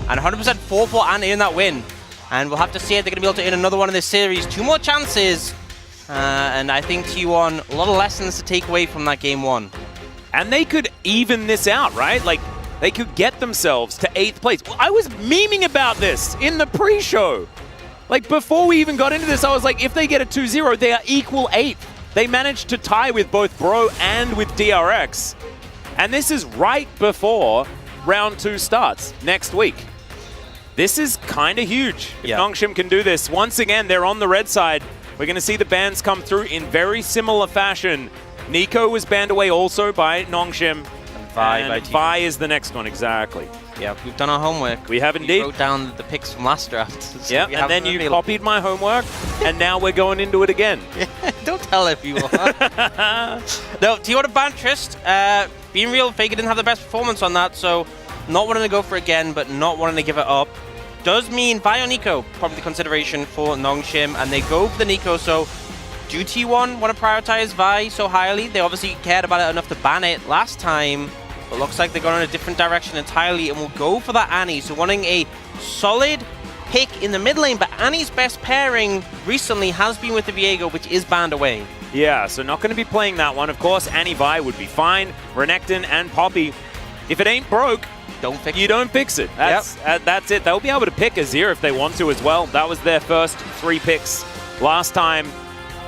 And 100% 4-4 and in that win. And we'll have to see if they're going to be able to win another one in this series. 2 more chances. And I think T1, a lot of lessons to take away from that game 1. And they could even this out, right? Like, they could get themselves to 8th place. I was memeing about this in the pre-show. Like, before we even got into this, I was like, if they get a 2-0, they are equal 8th. They managed to tie with both Bro and with DRX. And this is right before round 2 starts next week. This is kind of huge. If Nongshim can do this, once again, they're on the red side. We're going to see the bans come through in very similar fashion. Nico was banned away also by Nongshim. And Vi is the next one, exactly. Yeah, we've done our homework. We have indeed. We wrote down the picks from last draft. So yeah, and then you copied my homework, and now we're going into it again. Don't tell everyone. No, T1 have banned Trist. Being real, Faker didn't have the best performance on that, so not wanting to go for it again, but not wanting to give it up. Does mean Vi or Nico, probably the consideration for Nongshim, and they go for the Nico, so do T1 want to prioritize Vi so highly? They obviously cared about it enough to ban it last time, but looks like they're going in a different direction entirely and will go for that Annie. So wanting a solid pick in the mid lane, but Annie's best pairing recently has been with the Viego, which is banned away. Yeah, so not going to be playing that one. Of course, Annie Vi would be fine. Renekton and Poppy. If it ain't broke, don't fix it. That's it. They'll be able to pick Azir if they want to as well. That was their first 3 picks last time.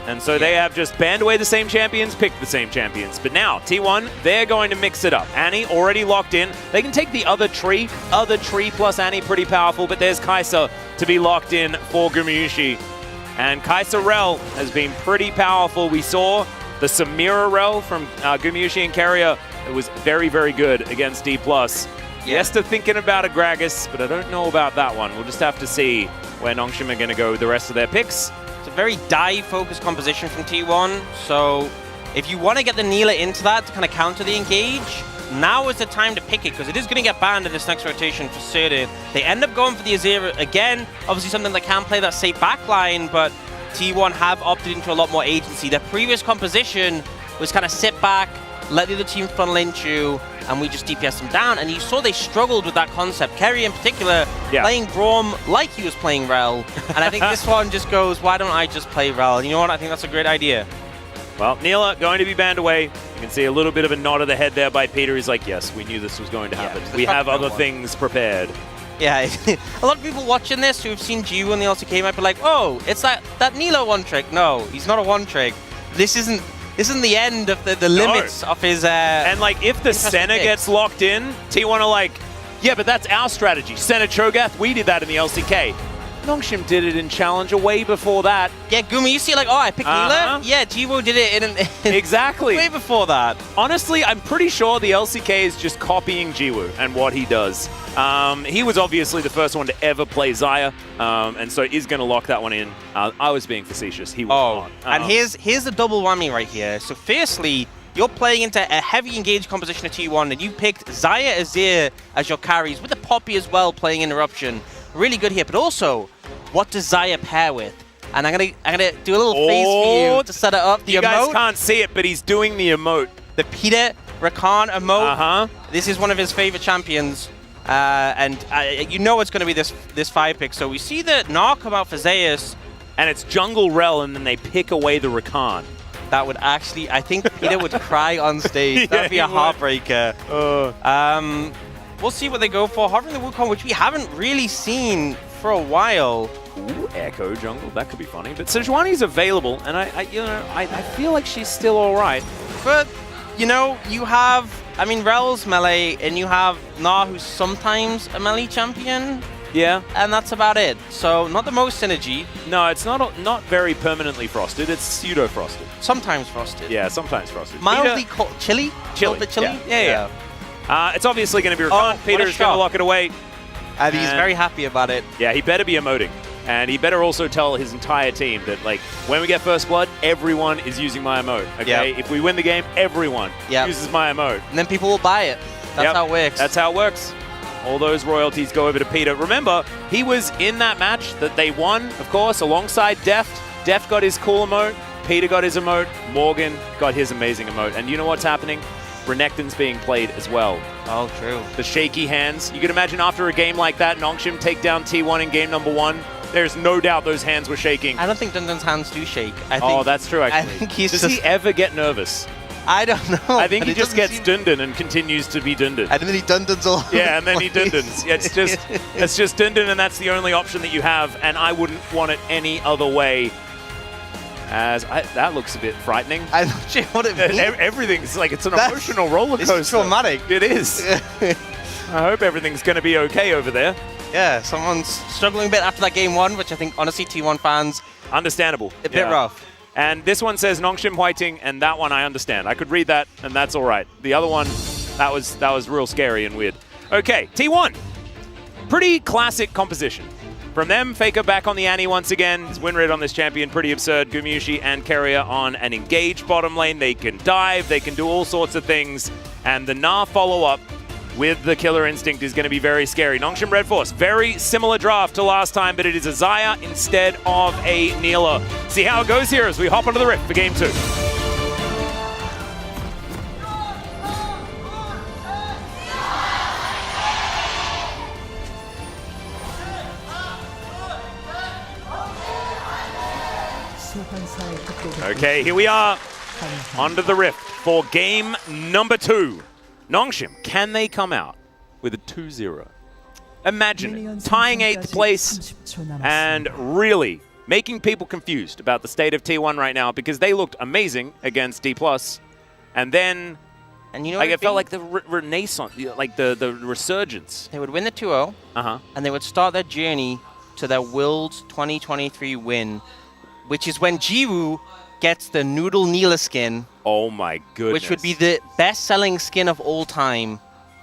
And so they have just banned away the same champions, picked the same champions. But now, T1, they're going to mix it up. Annie already locked in. They can take the other tree. Other tree plus Annie, pretty powerful. But there's Kai'Sa to be locked in for Gumayusi. And Kai'Sa Rel has been pretty powerful. We saw the Samira Rel from Gumayusi and Keria. It was very, very good against D+. Yes, they're thinking about a Gragas, but I don't know about that one. We'll just have to see where Nongshim are going to go with the rest of their picks. It's a very dive-focused composition from T1, so if you want to get the Neela into that to kind of counter the engage, now is the time to pick it, because it is going to get banned in this next rotation for certain. They end up going for the Azir again, obviously something that can play that safe backline, but T1 have opted into a lot more agency. Their previous composition was kind of sit back, let the other team funnel into you, and we just DPS them down. And you saw they struggled with that concept. Keria in particular, playing Braum like he was playing Rel. And I think this one just goes, why don't I just play Rel? You know what? I think that's a great idea. Well, Neela going to be banned away. You can see a little bit of a nod of the head there by Peter. He's like, yes, we knew this was going to happen. We have other things prepared. Yeah, a lot of people watching this who have seen Jiwoo in the LCK might be like, oh, it's that Neela one-trick. No, he's not a one-trick. This isn't the end of the limits of his... and like, if the Senna gets locked in, T1 are like, yeah, but that's our strategy. Senna Cho'Gath, we did that in the LCK. Nongshim did it in Challenger way before that. Yeah, Gumayusi like, oh, I picked Neela? Yeah, Jiwoo did it in exactly. way before that. Honestly, I'm pretty sure the LCK is just copying Jiwoo and what he does. He was obviously the first one to ever play Xayah, and so is going to lock that one in. I was being facetious. He was not. And here's the double whammy right here. So firstly, you're playing into a heavy engaged composition of T1, and you picked Xayah Azir as your carries, with the Poppy as well playing Interruption. Really good here, but also, what does Xayah pair with? And I'm gonna do a little phase for you to set it up. The you emote. Guys can't see it, but he's doing the emote. The Peter Rakan emote. This is one of his favorite champions. And you know it's going to be this 5 pick. So we see the Gnar come out for Zeus. And it's Jungle Rel, and then they pick away the Rakan. That would actually, I think Peter would cry on stage. That would be a heartbreaker. We'll see what they go for. Hovering the Wukong, which we haven't really seen for a while. Ooh, Echo Jungle, that could be funny. But Sejuani's available, and I feel like she's still all right. But, you know, you have... I mean, Rel's melee, and you have Gnar, who's sometimes a melee champion. Yeah. And that's about it. So, not the most synergy. No, it's not very permanently frosted. It's pseudo-frosted. Sometimes frosted. Yeah, sometimes frosted. Mildly chilly? Chilly. A little bit chilly? Yeah. It's obviously going to be Rakan. Peter's going to lock it away. And he's very happy about it. Yeah, he better be emoting. And he better also tell his entire team that, like, when we get first blood, everyone is using my emote, okay? If we win the game, everyone uses my emote. And then people will buy it. That's how it works. That's how it works. All those royalties go over to Peter. Remember, he was in that match that they won, of course, alongside Deft. Deft got his cool emote. Peter got his emote. Morgan got his amazing emote. And you know what's happening? Renekton's being played as well. Oh, true. The shaky hands. You can imagine after a game like that, Nongshim take down T1 in game number 1. There's no doubt those hands were shaking. I don't think Dundun's hands do shake. Oh, that's true, actually. I think he's Does he ever get nervous? I don't know. I think he just gets Dundun and continues to be Dundun. And then he Dunduns all. Yeah, and then he Dunduns. Yeah, it's just Dundun, and that's the only option that you have, and I wouldn't want it any other way. That looks a bit frightening. I'm not sure what it means. Everything's like, it's an emotional roller coaster. It's traumatic. It is. I hope everything's going to be okay over there. Yeah, someone's struggling a bit after that game 1, which I think, honestly, T1 fans... Understandable. A bit rough. And this one says Nongshim Whiting, and that one I understand. I could read that, and that's all right. The other one, that was real scary and weird. Okay, T1. Pretty classic composition. From them, Faker back on the Annie once again. His win rate on this champion, pretty absurd. Gumayusi and Keria on an engaged bottom lane. They can dive, they can do all sorts of things. And the Na follow-up with the Killer Instinct is going to be very scary. Nongshim Red Force, very similar draft to last time, but it is a Xayah instead of a Neela. See how it goes here as we hop onto the Rift for Game 2. Okay, here we are, onto the Rift for game number 2. Nongshim, can they come out with a 2-0? Imagine it, tying 8th place and really making people confused about the state of T1 right now because they looked amazing against D+. And then, and you know, like, it felt like the renaissance, like the resurgence. They would win the 2-0, and they would start their journey to their Worlds 2023 win, which is when Jiwoo gets the Noodle Neela skin. Oh my goodness. Which would be the best-selling skin of all time.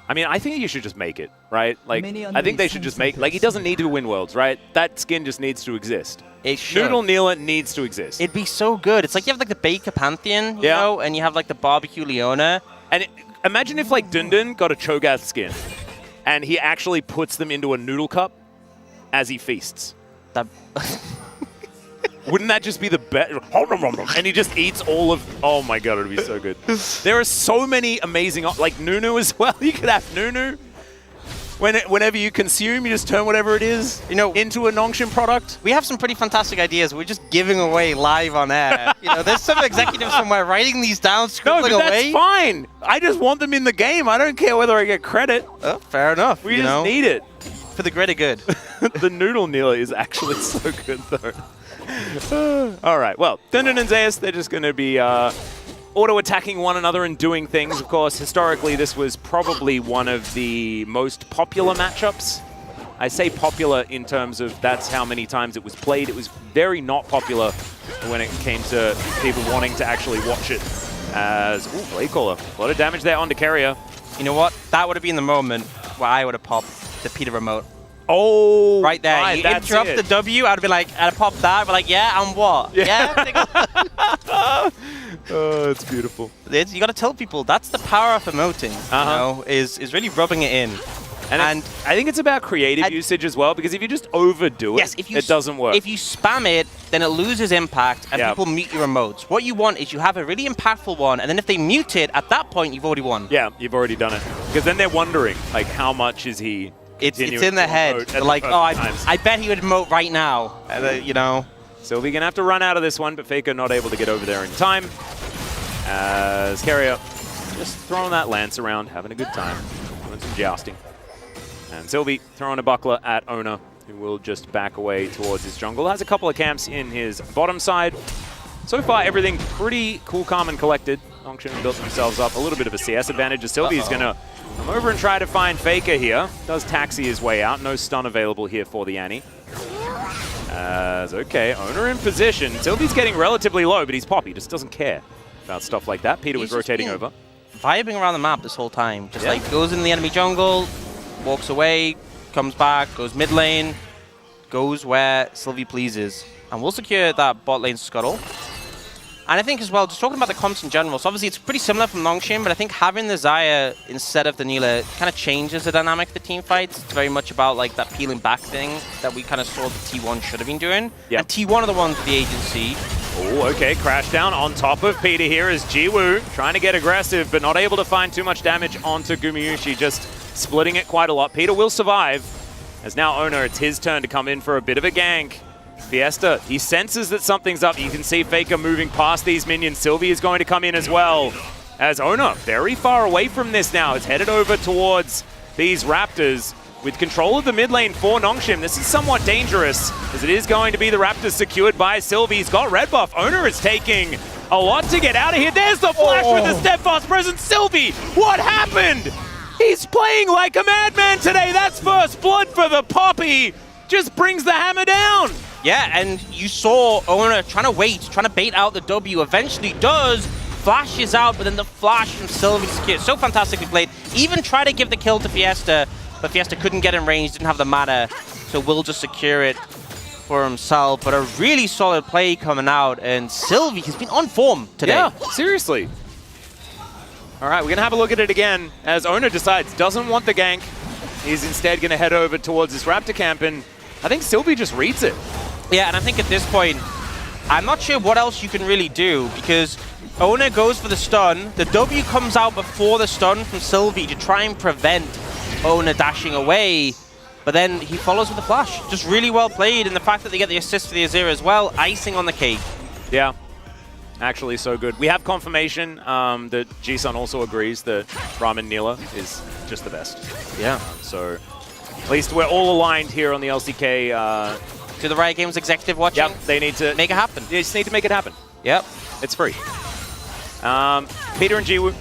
I mean, I think you should just make it, right? Like, I think they should just make, like, he doesn't need to win Worlds, right? That skin just needs to exist. It should. Noodle Neela needs to exist. It'd be so good. It's like you have like the Baker Pantheon, you know, and you have like the Barbecue Leona. And imagine if like Dundun got a Cho'Gath skin and he actually puts them into a noodle cup as he feasts. That Wouldn't that just be the best? And he just eats all of... Oh my god, it would be so good. There are so many amazing... Like Nunu as well. You could have Nunu. Whenever you consume, you just turn whatever it is into a Nongshim product. We have some pretty fantastic ideas. We're just giving away live on air. There's some executives somewhere writing these down, scribbling away. No, but that's fine. I just want them in the game. I don't care whether I get credit. Oh, fair enough. We just need it. For the greater good. The Noodle Neela is actually so good, though. All right, well, Dundun and Zeus, they're just going to be auto-attacking one another and doing things. Of course, historically, this was probably one of the most popular matchups. I say popular in terms of that's how many times it was played. It was very not popular when it came to people wanting to actually watch it. As, ooh, Blade Caller. A lot of damage there onto Keria. You know what? That would have been the moment where I would have popped the Peter remote. Oh, right there. Right, you interrupt the W, I'd be like, I'd pop that, I'd be like, yeah, and what? Yeah? Oh, it's beautiful. You got to tell people, that's the power of emoting, you know, is really rubbing it in. And I think it's about creative usage as well, because if you just overdo it, it doesn't work. If you spam it, then it loses impact, and people mute your emotes. What you want is you have a really impactful one, and then if they mute it, at that point, you've already won. Yeah, you've already done it. Because then they're wondering, like, how much is he... It's in their head. They're like, oh, I bet he would emote right now. You know. So we're going to have to run out of this one, but Faker not able to get over there in time. As Keria just throwing that lance around, having a good time, doing some jousting. And Sylvie throwing a buckler at Oner, who will just back away towards his jungle. Has a couple of camps in his bottom side. So far, everything pretty cool, calm, and collected. Nongshim built themselves up a little bit of a CS advantage, as Sylvie is going to come over and try to find Faker here. Does taxi his way out. No stun available here for the Annie. Okay, Oner in position. Sylvie's getting relatively low, but he's Poppy. Just doesn't care about stuff like that. Peter was rotating over. Vibing around the map this whole time. Just like goes in the enemy jungle, walks away, comes back, goes mid lane, goes where Sylvie pleases. And we'll secure that bot lane scuttle. And I think as well, just talking about the comps in general, so obviously it's pretty similar from Nongshim, but I think having the Xayah instead of the Neela kind of changes the dynamic of the team fights. It's very much about like that peeling back thing that we kind of saw the T1 should have been doing. And T1 are the ones with the agency. Oh, okay, crash down on top of Peter here is Jiwoo trying to get aggressive, but not able to find too much damage onto Gumayusi, just splitting it quite a lot. Peter will survive, as now Oner, it's his turn to come in for a bit of a gank. Fiesta, he senses that something's up. You can see Faker moving past these minions. Sylvie is going to come in as well, as Oner, very far away from this now, is headed over towards these Raptors. With control of the mid lane for Nongshim, this is somewhat dangerous, as it is going to be the Raptors secured by Sylvie. He's got red buff. Oner is taking a lot to get out of here. There's the flash with the steadfast presence. Sylvie, what happened? He's playing like a madman today. That's first blood for the Poppy. Just brings the hammer down. Yeah, and you saw Oner trying to wait, trying to bait out the W. Eventually does. Flashes out, but then the flash from Sylvie secure. So fantastically played. Even try to give the kill to Fiesta, but Fiesta couldn't get in range, didn't have the mana, so will just secure it for himself. But a really solid play coming out, and Sylvie has been on form today. Yeah, seriously. All right, we're going to have a look at it again, as Oner decides doesn't want the gank. He's instead going to head over towards this Raptor camp, and I think Sylvie just reads it. Yeah, and I think at this point, I'm not sure what else you can really do, because Oner goes for the stun. The W comes out before the stun from Sylvie to try and prevent Oner dashing away, but then he follows with the flash. Just really well played, and the fact that they get the assist for the Azir as well, icing on the cake. Yeah, actually so good. We have confirmation that G-Sun also agrees that Ramen Neela is just the best. Yeah. So at least we're all aligned here on the LCK. To the Riot Games executive watching? Yep, they need to make it happen. They just need to make it happen. Yep. It's free. Peter and Jiwoo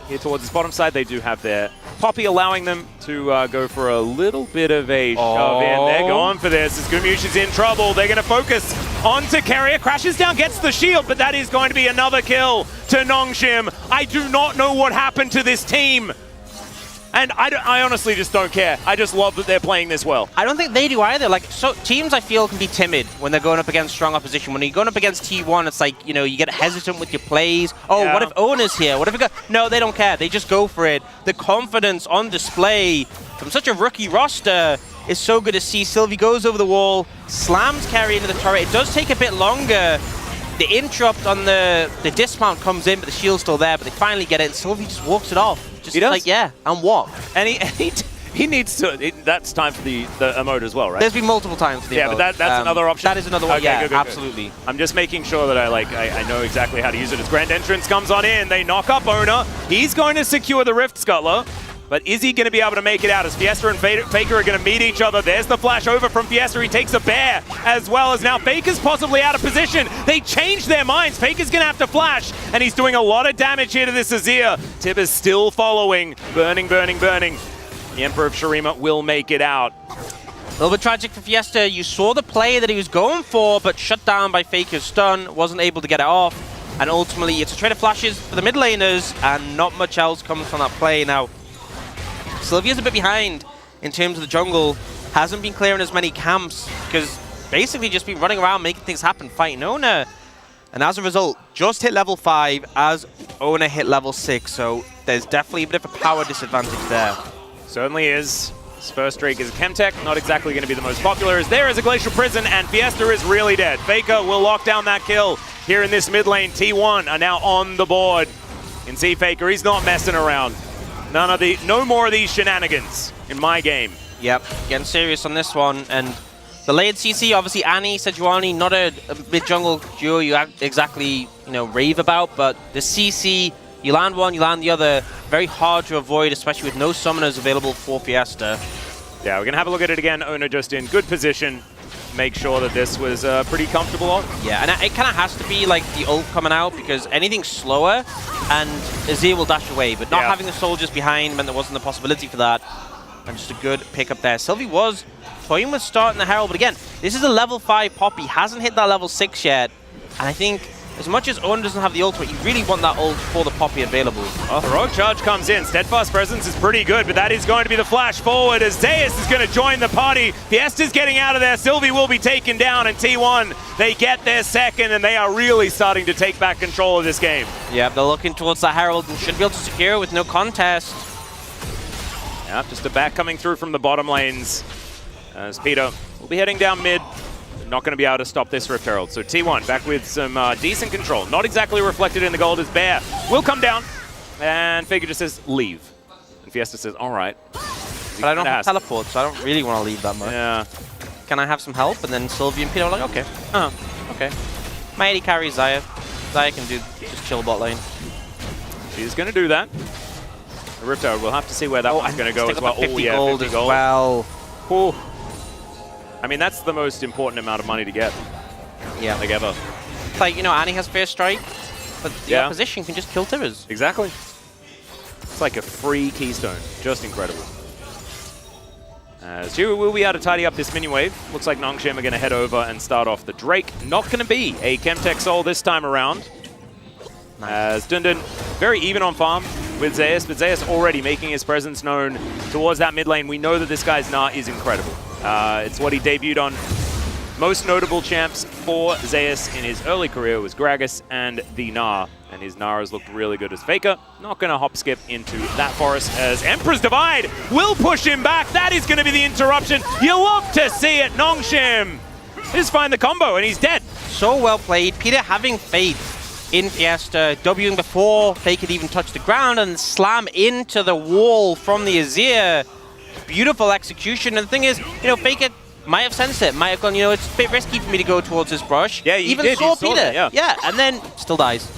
here towards this bottom side, they do have their Poppy allowing them to go for a little bit of a shove in. They're going for this as Gumayusi's in trouble. They're going to focus onto Keria. Crashes down, gets the shield, but that is going to be another kill to Nongshim. I do not know what happened to this team. And I honestly just don't care. I just love that they're playing this well. I don't think they do either. Like, so teams I feel can be timid when they're going up against strong opposition. When you're going up against T1, it's like, you know, you get hesitant with your plays. Oh, yeah. What if Oner's here? What if it go? No, they don't care. They just go for it. The confidence on display from such a rookie roster is so good to see. Sylvie goes over the wall, slams Keria into the turret. It does take a bit longer. The interrupt on the dismount comes in, but the shield's still there. But they finally get it, and Sylvie just walks it off. Just like, yeah, and walk. And he needs to. That's time for the emote as well, right? There's been multiple times for the emote. But that's another option. That is another one. Okay, yeah, good, absolutely. Good. I'm just making sure that I know exactly how to use it. As Grand Entrance comes on in, they knock up Oner. He's going to secure the Rift Scuttler. But is he going to be able to make it out as Fiesta and Faker are going to meet each other? There's the flash over from Fiesta. He takes a bear as well as now Faker's possibly out of position. They changed their minds. Faker's going to have to flash, and he's doing a lot of damage here to this Azir. Tib is still following. Burning, burning, burning. The Emperor of Shurima will make it out. A little bit tragic for Fiesta. You saw the play that he was going for, but shut down by Faker's stun. Wasn't able to get it off. And ultimately, it's a trade of flashes for the mid laners, and not much else comes from that play now. Sylvia's a bit behind in terms of the jungle. Hasn't been clearing as many camps because basically just been running around making things happen, fighting Oner. And as a result, just hit level 5 as Oner hit level 6. So there's definitely a bit of a power disadvantage there. Certainly is. His first streak is a Chemtech, not exactly going to be the most popular, as there is a Glacial Prison, and Fiesta is really dead. Faker will lock down that kill here in this mid lane. T1 are now on the board. You can see Faker, he's not messing around. No more of these shenanigans in my game. Yep, getting serious on this one. And the layered CC, obviously Annie, Sejuani, not a mid-jungle duo you exactly, rave about, but the CC, you land one, you land the other, very hard to avoid, especially with no summoners available for Fiesta. Yeah, we're going to have a look at it again. Oner just in good position. Make sure that this was pretty comfortable on. Yeah, and it kind of has to be like the ult coming out, because anything slower and Azir will dash away, but not having the soldiers behind meant there wasn't the possibility for that. And just a good pick up there. Sylvie was toying with starting the Herald, but again, this is a level 5 Poppy, hasn't hit that level 6 yet, and I think as much as Oner doesn't have the ultimate, you really want that ult for the Poppy available. Oh, Heroic Charge comes in. Steadfast Presence is pretty good, but that is going to be the flash forward as Zeus is going to join the party. Fiesta's getting out of there. Sylvie will be taken down, and T1, they get their second, and they are really starting to take back control of this game. Yeah, they're looking towards the Herald and should be able to secure it with no contest. Yeah, just a back coming through from the bottom lanes. As Peter will be heading down mid. not going to be able to stop this Rift Herald. So T1 back with some decent control. Not exactly reflected in the gold as Bear will come down. And Faker just says, leave. And Fiesta says, all right. But I don't have teleport, so I don't really want to leave that much. Yeah. Can I have some help? And then Sylvie and Peter are like, okay. Okay. My AD carries Xayah. Xayah can do just chill bot lane. She's going to do that. The Rift Herald, we'll have to see where that one's going to go as well. 50 gold 50 as well. Ooh. I mean, that's the most important amount of money to get. Yeah. Like ever. It's like, you know, Annie has Fair Strike, but the opposition can just kill Tivers. Exactly. It's like a free keystone. Just incredible. As Jiwoo will be able to tidy up this mini wave. Looks like Nongshim are going to head over and start off the Drake. Not going to be a Chemtech Soul this time around. Nice. As Dundun very even on farm with Zeus, but Zeus already making his presence known towards that mid lane. We know that this guy's Gnar is incredible. It's what he debuted on. Most notable champs for Zeus in his early career was Gragas and the Gnar. And his Gnar has looked really good as Faker. Not going to hop skip into that forest as Emperor's Divide will push him back. That is going to be the interruption. You love to see it. Nongshim just find the combo and he's dead. So well played. Peter having faith in Fiesta, Wing before Faker could even touch the ground and slam into the wall from the Azir. Beautiful execution. And the thing is, you know, Faker might have sensed it, might have gone, you know, it's a bit risky for me to go towards this brush. Yeah, even saw Peter. That, yeah, and then still dies.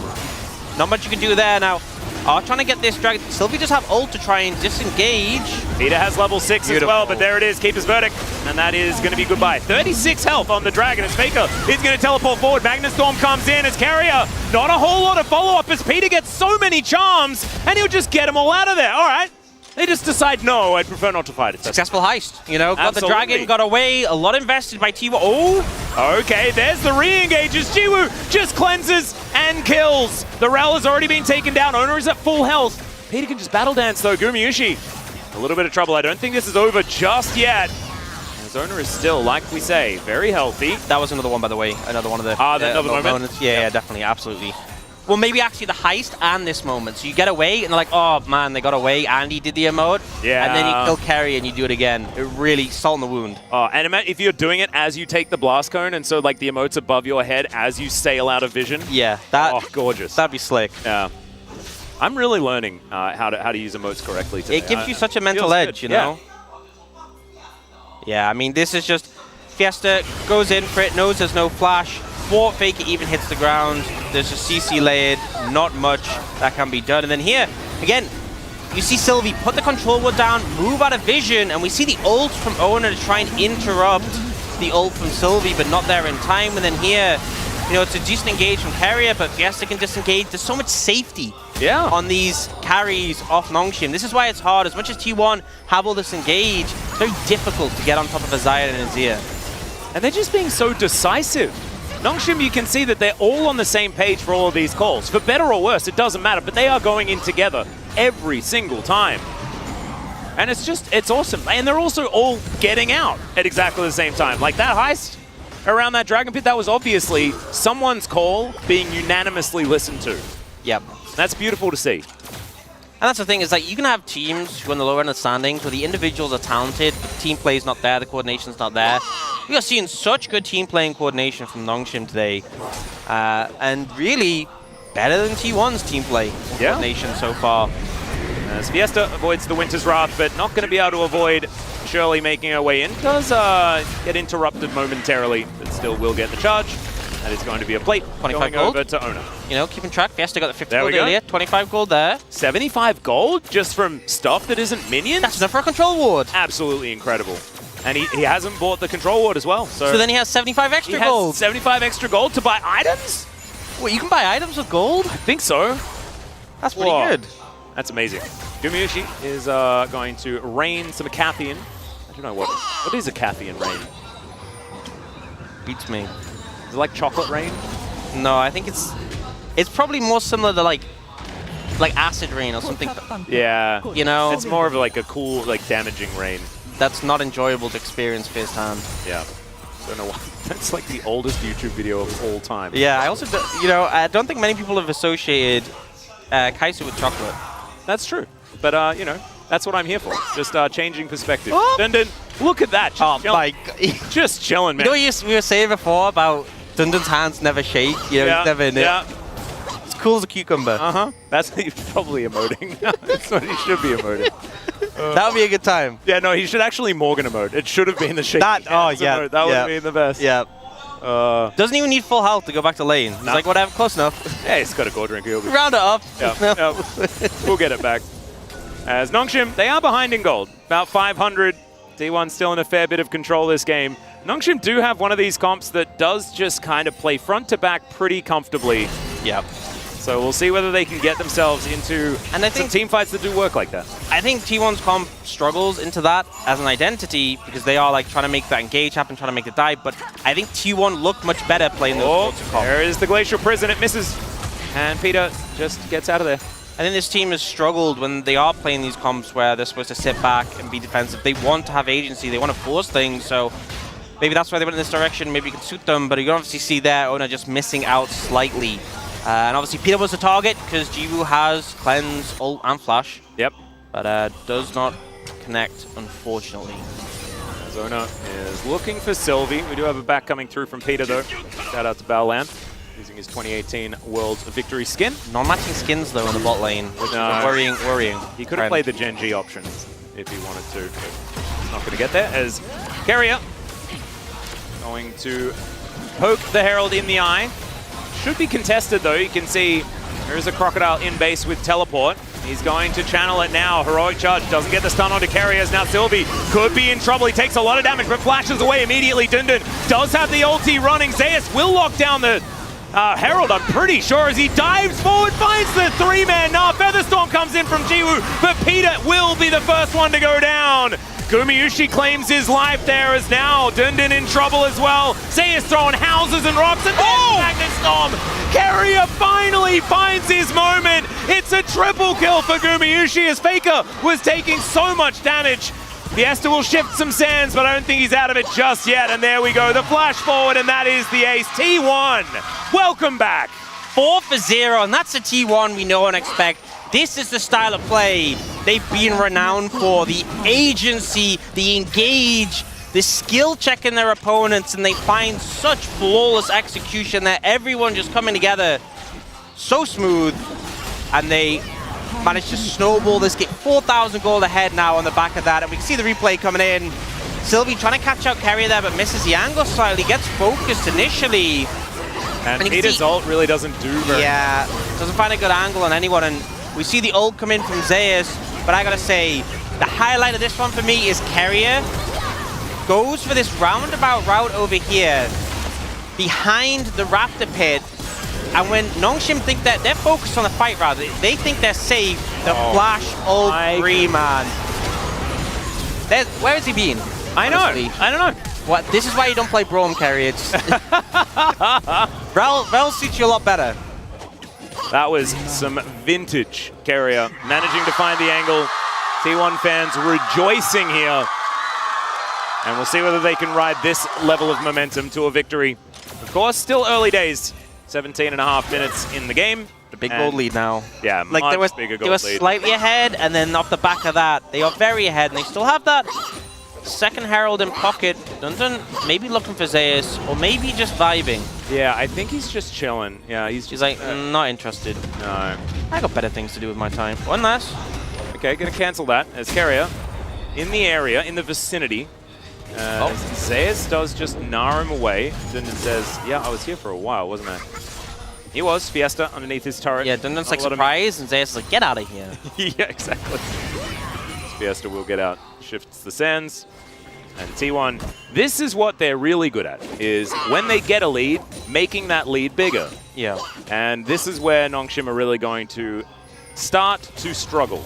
Not much you can do there now. Trying to get this dragon. Sylvie just have ult to try and disengage. Peter has level 6 as well, but there it is, Keeper's Verdict. And that is going to be goodbye. 36 health on the dragon as Faker is going to teleport forward. Magnustorm comes in as Keria. Not a whole lot of follow-up as Peter gets so many charms, and he'll just get them all out of there. All right. They just decide, no, I'd prefer not to fight it. Successful heist, you know, got the dragon, got away, a lot invested by T1. Oh! Okay, there's the re-engages. Jiwoo just cleanses and kills. The Rel has already been taken down. Oner is at full health. Peter can just battle dance though. Gumayusi, a little bit of trouble. I don't think this is over just yet. As Oner is still, like we say, very healthy. That was another one, by the way. Another one of the another moment? Yeah, definitely, absolutely. Well, maybe actually the heist and this moment. So you get away, and they're like, oh man, they got away. Andy did the emote. Yeah. And then you kill Keria and you do it again. It really, salt in the wound. Oh, and if you're doing it as you take the blast cone, and so like the emote's above your head as you sail out of vision. Yeah. That, gorgeous. That'd be slick. Yeah. I'm really learning how to use emotes correctly today. It gives you such a mental edge, you know? Yeah, I mean, this is just... Fiesta goes in for it, knows there's no flash. Before Faker even hits the ground, there's a CC layered, not much that can be done. And then here, again, you see Sylvie put the control ward down, move out of vision, and we see the ult from Oner to try and interrupt the ult from Sylvie, but not there in time. And then here, you know, it's a decent engage from Keria, but Fiesta can disengage. There's so much safety on these carries off Nongshim. This is why it's hard. As much as T1 have all this engage, it's very difficult to get on top of a Xayah and Azir. And they're just being so decisive. Nongshim, you can see that they're all on the same page for all of these calls. For better or worse, it doesn't matter, but they are going in together every single time. And it's awesome. And they're also all getting out at exactly the same time. Like that heist around that Dragon Pit, that was obviously someone's call being unanimously listened to. Yep. That's beautiful to see. And that's the thing, is that you can have teams who are on the lower end of the standings where the individuals are talented, but the team play is not there, the coordination's not there. We are seeing such good team play and coordination from Nongshim today. And really, better than T1's team play and coordination so far. As Fiesta avoids the Winter's Wrath, but not going to be able to avoid Shirley making her way in. Does get interrupted momentarily, but still will get the charge. That is going to be a plate 25 going gold. Over to Oner. You know, keeping track. Fiesta got the 50 gold earlier. 25 gold there. 75 gold just from stuff that isn't minions? That's enough for a control ward. Absolutely incredible. And he hasn't bought the control ward as well. So then he has 75 extra gold. Has 75 extra gold to buy items? Wait, you can buy items with gold? I think so. That's pretty good. That's amazing. Gumayusi is going to rain some Cathian. I don't know what is a Cathian rain? Beats me. Is it like chocolate rain? No, I think it's probably more similar to like acid rain or something. Yeah. You know? It's more of like a cool, like damaging rain. That's not enjoyable to experience firsthand. Yeah. Don't know why. That's like the oldest YouTube video of all time. Yeah, I also, I don't think many people have associated Kai'Su with chocolate. That's true. But, you know, That's what I'm here for. Just changing perspective. Dundun, look at that. Just my God. Just chilling, man. You know what we were saying before about Dundun's hands never shake? You know, he's never in it. Yeah. It's cool as a cucumber. That's he's probably emoting. That's what he should be emoting. That would be a good time. Yeah, no, he should actually Morgan emote. It should have been the shake. That, oh, yeah. Emote. That would have been the best. Yeah. Doesn't even need full health to go back to lane. It's like, whatever, close enough. Yeah, he's got a gold drink. Round it up. Yeah. We'll get it back. As Nongshim, they are behind in gold. About 500. T1 still in a fair bit of control this game. Nongshim do have one of these comps that does just kind of play front to back pretty comfortably. Yep. So we'll see whether they can get themselves into some team fights that do work like that. I think T1's comp struggles into that as an identity because they are like trying to make that engage happen, trying to make the dive, but I think T1 look much better playing those sorts of comps. There is the Glacial Prison, it misses. And Peter just gets out of there. I think this team has struggled when they are playing these comps where they're supposed to sit back and be defensive. They want to have agency, they want to force things, so maybe that's why they went in this direction, maybe you can suit them, but you can obviously see there Oner just missing out slightly. And obviously Peter was the target because Jiwoo has Cleanse, Ult, and Flash. Yep. But does not connect, unfortunately. Oner is looking for Sylvie. We do have a back coming through from Peter, though. Shout out to Balland, using his 2018 World's Victory skin. Non-matching skins, though, in the bot lane, which is worrying. He could have played the Gen G options if he wanted to, but he's not going to get there, as Keria going to poke the Herald in the eye. Should be contested, though. You can see there is a Crocodile in base with teleport. He's going to channel it now. Heroic Charge doesn't get the stun onto Keria. Now Sylvie could be in trouble. He takes a lot of damage, but flashes away immediately. Dundun does have the ulti running. Zeus will lock down the Herald, I'm pretty sure, as he dives forward, finds the three-man. Now Featherstorm comes in from Jiwoo, but Peter will be the first one to go down. Gumayusi claims his life there as now Dundun in trouble as well. Zeus throwing houses and rocks and Magnet Storm. Keria finally finds his moment. It's a triple kill for Gumayusi as Faker was taking so much damage. Fiesta will shift some sands, but I don't think he's out of it just yet. And there we go, the flash forward, and that is the ace. T1, welcome back. 4 for 0, and that's a T1 we know and expect. This is the style of play they've been renowned for. The agency, the engage, the skill checking their opponents, and they find such flawless execution that everyone just coming together so smooth, and they managed to snowball this game. 4,000 gold ahead now on the back of that, and we can see the replay coming in. Sylvie trying to catch out Keria there, but misses the angle slightly, gets focused initially. And Peter's ult really doesn't do very much. Doesn't find a good angle on anyone, and we see the ult come in from Zeus, but I gotta say, the highlight of this one for me is Keria goes for this roundabout route over here, behind the Raptor pit, and when Nongshim think that they're focused on the fight rather, they think they're safe, the flash ult free, man. Where has he been? I don't know. What? This is why you don't play Braum, Keria. Rel suits you a lot better. That was some vintage Keria managing to find the angle. T1 fans rejoicing here. And we'll see whether they can ride this level of momentum to a victory. Of course, still early days. 17.5 minutes in the game. The big gold lead now. Yeah, like much bigger gold lead. They were slightly ahead, and then off the back of that, they are very ahead, and they still have that second Herald in pocket. Dundun maybe looking for Zeus, or maybe just vibing. Yeah, I think he's just chilling. Yeah, he's like, not interested. No. I got better things to do with my time. One last. Okay, gonna cancel that as Keria in the area, in the vicinity. Zeus does just gnaw him away. Dundun says, yeah, I was here for a while, wasn't I? He was. Fiesta underneath his turret. Yeah, Dundun's like surprised, and Zeus is like, get out of here. Yeah, exactly. Fiesta will get out, shifts the sands. And T1, this is what they're really good at, is when they get a lead, making that lead bigger. Yeah. And this is where Nongshim are really going to start to struggle.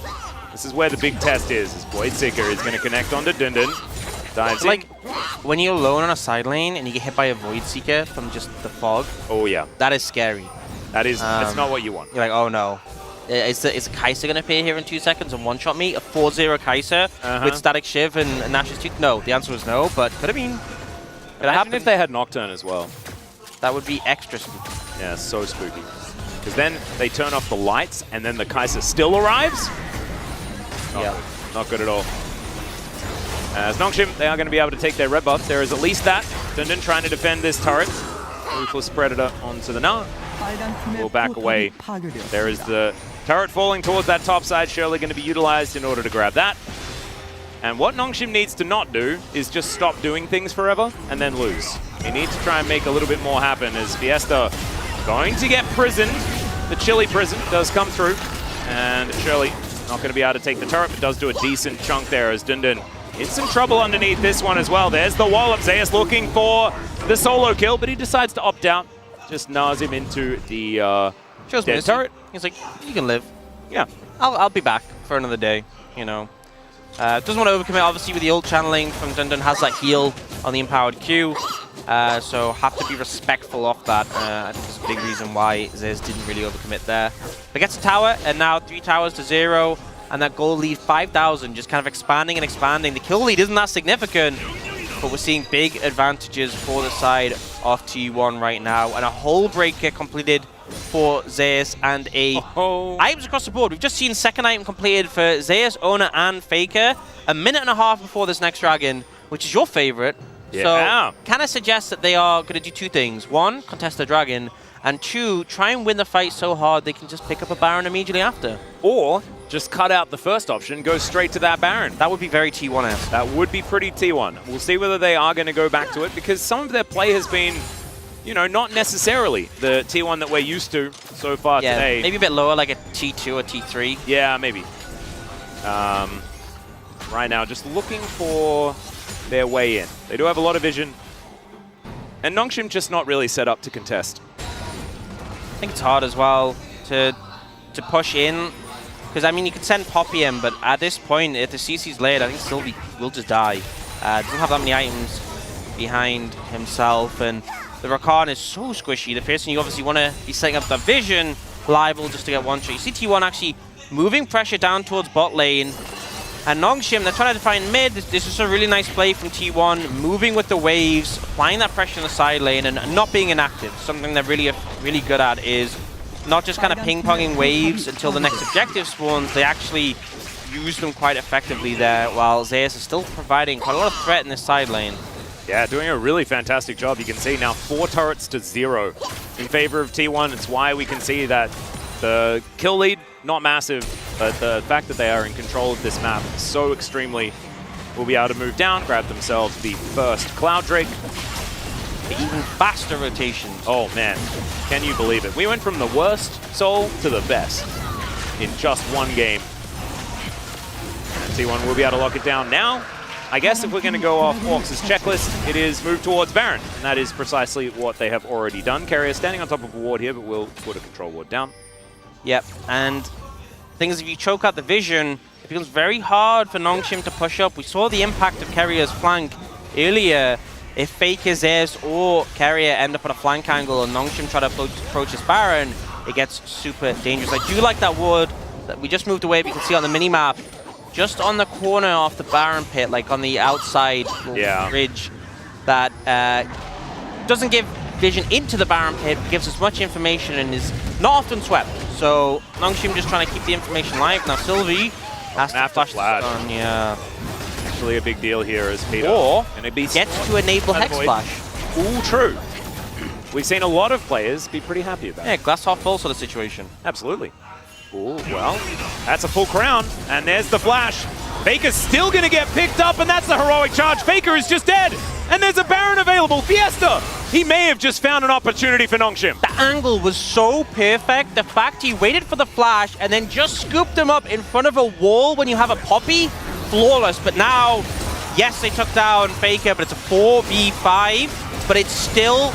This is where the big test is Void Seeker is going to connect onto Dundun. Dives in. Like, when you're alone on a side lane and you get hit by a Void Seeker from just the fog. Oh, yeah. That is scary. That is, that's not what you want. You're like, oh no. Is a Kai'Sa going to appear here in 2 seconds and one-shot me? A 4-0 Kai'Sa with Static Shiv and Nash's Tooth? No, the answer was no, but could have been. Imagine if they had Nocturne as well. That would be extra spooky. Yeah, so spooky. Because then they turn off the lights and then the Kai'Sa still arrives? not good at all. As Nongshim, they are going to be able to take their red buff. There is at least that. Dundun trying to defend this turret. Ruthless Predator onto the Na. Will back away. There is the turret falling towards that top side. Surely going to be utilized in order to grab that. And what Nongshim needs to not do is just stop doing things forever and then lose. He needs to try and make a little bit more happen as Fiesta going to get prisoned. The Chili prison does come through. And Shirley not going to be able to take the turret, but does do a decent chunk there as Dundun in some trouble underneath this one as well. There's the wallop. Zeus looking for the solo kill, but he decides to opt out. Just gnaws him into the dead turret. He's like, you can live. Yeah. I'll be back for another day, you know. Doesn't want to overcommit, obviously, with the ult channeling from Dundun. Has that heal on the empowered Q. So have to be respectful of that. I think that's a big reason why Zeus didn't really overcommit there. But gets a tower, and now 3 towers to 0. And that gold lead 5,000, just kind of expanding and expanding. The kill lead isn't that significant, but we're seeing big advantages for the side of T1 right now. And a whole breaker completed for Zeus and items across the board. We've just seen second item completed for Zeus, Oner, and Faker. A minute and a half before this next dragon, which is your favorite. Yeah. So kind of suggests that they are going to do 2 things. 1, contest the dragon. And 2, try and win the fight so hard they can just pick up a Baron immediately after. Or just cut out the first option, go straight to that Baron. That would be very T1-esque. That would be pretty T1. We'll see whether they are going to go back to it, because some of their play has been, you know, not necessarily the T1 that we're used to so far today. Maybe a bit lower, like a T2 or T3. Yeah, maybe. Right now, just looking for their way in. They do have a lot of vision. And Nongshim just not really set up to contest. I think it's hard as well to push in. Because, I mean, you could send Poppy in, but at this point, if the CC's laid, I think Sylvie will just die. Doesn't have that many items behind himself, and the Rakan is so squishy. The first thing you obviously want to be setting up the vision, liable just to get one shot. You see T1 actually moving pressure down towards bot lane, and Nongshim, they're trying to define mid. This is a really nice play from T1, moving with the waves, applying that pressure in the side lane, and not being inactive. Something they're really good at is not just kind of ping-ponging waves until the next objective spawns. They actually use them quite effectively there, while Zeus is still providing quite a lot of threat in this side lane. Yeah, doing a really fantastic job. You can see now 4 turrets to 0 in favor of T1. It's why we can see that the kill lead, not massive, but the fact that they are in control of this map so extremely, will be able to move down, grab themselves the first Cloud Drake. Even faster rotations. Oh man, can you believe it? We went from the worst Soul to the best in just one game. And T1 will be able to lock it down now. I guess if we're going to go off Orcs' checklist, it is move towards Baron. And that is precisely what they have already done. Keria standing on top of a ward here, but we'll put a control ward down. Yep, and the thing is, if you choke out the vision, it becomes very hard for Nongshim to push up. We saw the impact of Keria's flank earlier. If Faker, Zeus, or Keria end up on a flank angle and Nongshim try to approach this Baron, it gets super dangerous. I do like that ward that we just moved away, but you can see on the mini-map, just on the corner of the Baron pit, like on the outside ridge, that doesn't give vision into the Baron pit, gives us much information and is not often swept. So Nongshim just trying to keep the information live. Now Sylvie has to flash this on, Actually a big deal here as Peter. Or gets to enable Hex Splash. Ooh, true. We've seen a lot of players be pretty happy about it. Yeah, glass half full sort of situation. Absolutely. Ooh, well, that's a full crown, and there's the flash. Faker's still gonna get picked up, and that's the heroic charge. Faker is just dead, and there's a Baron available. Fiesta! He may have just found an opportunity for Nongshim. The angle was so perfect. The fact he waited for the flash and then just scooped him up in front of a wall when you have a Poppy, flawless. But now, yes, they took down Faker, but it's a 4v5, but it's still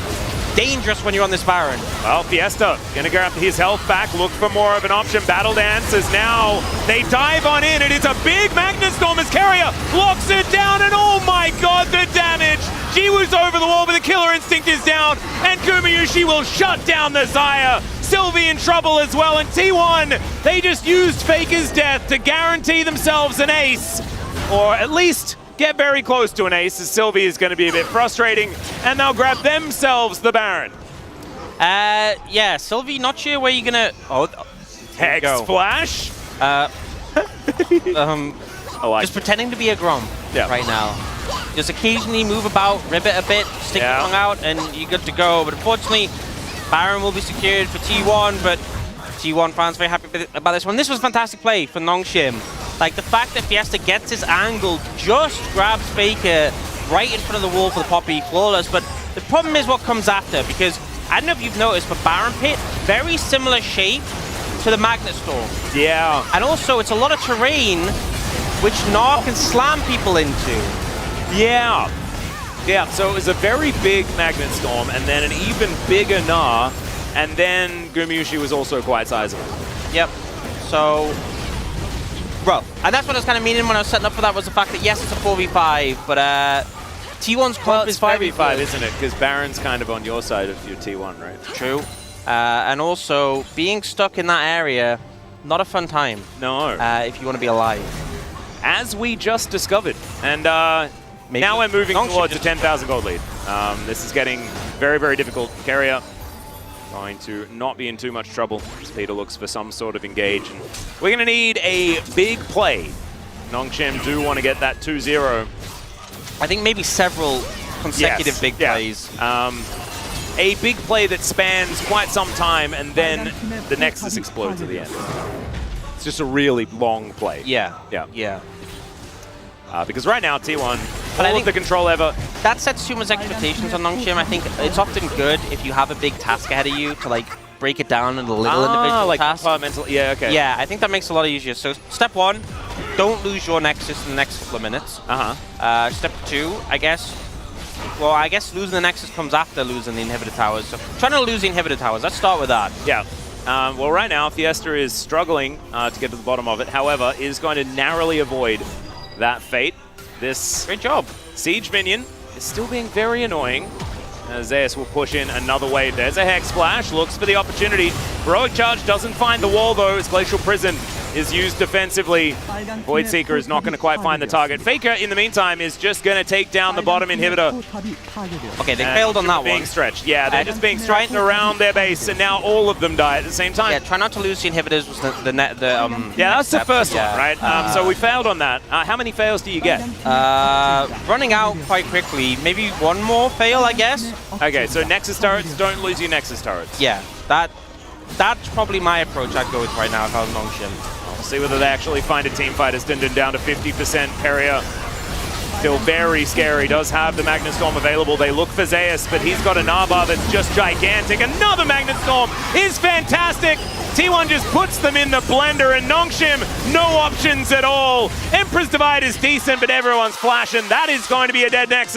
dangerous when you're on this Baron. Well, Fiesta gonna grab his health back, look for more of an option. Battle Dance is now, they dive on in, and it's a big Magnet Storm as Keria locks it down, and oh my god, the damage! Jiwoo's over the wall, but the Killer Instinct is down, and Gumayusi will shut down the Xayah. Sylvie in trouble as well, and T1, they just used Faker's death to guarantee themselves an ace, or at least get very close to an ace, as Sylvie is going to be a bit frustrating, and they'll grab themselves the Baron. Yeah, Sylvie, not sure where you're gonna... Oh, Hex Flash? just pretending to be a Grom right now. Just occasionally move about, ribbit a bit, stick your tongue out, and you're good to go. But unfortunately, Baron will be secured for T1, but T1 fans very happy about this one. This was fantastic play for Nongshim. Like, the fact that Fiesta gets his angle, just grabs Faker right in front of the wall for the Poppy, flawless. But the problem is what comes after, because I don't know if you've noticed, but Baron Pit, very similar shape to the Magnet Storm. Yeah. And also, it's a lot of terrain which Gnar can slam people into. Yeah. Yeah, so it was a very big Magnet Storm, and then an even bigger Gnar, and then Gumayusi was also quite sizable. Yep. So, rough. And that's what I was kind of meaning when I was setting up for that, was the fact that, yes, it's a 4v5, but T1's comp is 5v5, isn't it? Because Baron's kind of on your side of your T1, right? True. And also, being stuck in that area, not a fun time. No. If you want to be alive. As we just discovered. And now we're moving towards a 10,000 gold lead. This is getting very, very difficult. Keria going to not be in too much trouble as Peter looks for some sort of engage. And we're going to need a big play. Nongshim do want to get that 2-0. I think maybe several consecutive big plays. A big play that spans quite some time, and then the Nexus explodes at the end. It's just a really long play. Yeah. Because right now, T1, all of the control ever. That sets too much expectations on Nongshim. I think it's often good if you have a big task ahead of you to, like, break it down into little individual tasks. Yeah, okay. Yeah, I think that makes it a lot easier. So step 1, don't lose your Nexus in the next couple of minutes. Step 2, I guess. Well, I guess losing the Nexus comes after losing the inhibitor towers. So trying to lose the inhibitor towers, let's start with that. Yeah. Well, right now, Fiesta is struggling to get to the bottom of it. However, is going to narrowly avoid that fate. This great job. Siege minion is still being very annoying. Zeus will push in another wave. There's a Hex Splash, looks for the opportunity. Heroic Charge doesn't find the wall though, as Glacial Prison is used defensively. Void Seeker is not going to quite find the target. Faker, in the meantime, is just going to take down the bottom inhibitor. Okay, they failed on that one. Being stretched. Yeah, they're just being stretched around their base, and now all of them die at the same time. Yeah, try not to lose the inhibitors was yeah, that's the first one, right? So we failed on that. How many fails do you get? Running out quite quickly. Maybe one more fail, I guess. Okay, so Nexus turrets, don't lose your Nexus turrets. Yeah, that's probably my approach I'd go with right now if I was Nongshim. We'll see whether they actually find a teamfight as Dindin down to 50%. Keria still very scary, does have the Magnet Storm available. They look for Zeus, but he's got a Narbar that's just gigantic. Another Magnet Storm is fantastic. T1 just puts them in the blender, and Nongshim, no options at all. Emperor's Divide is decent, but everyone's flashing. That is going to be a dead Nexus.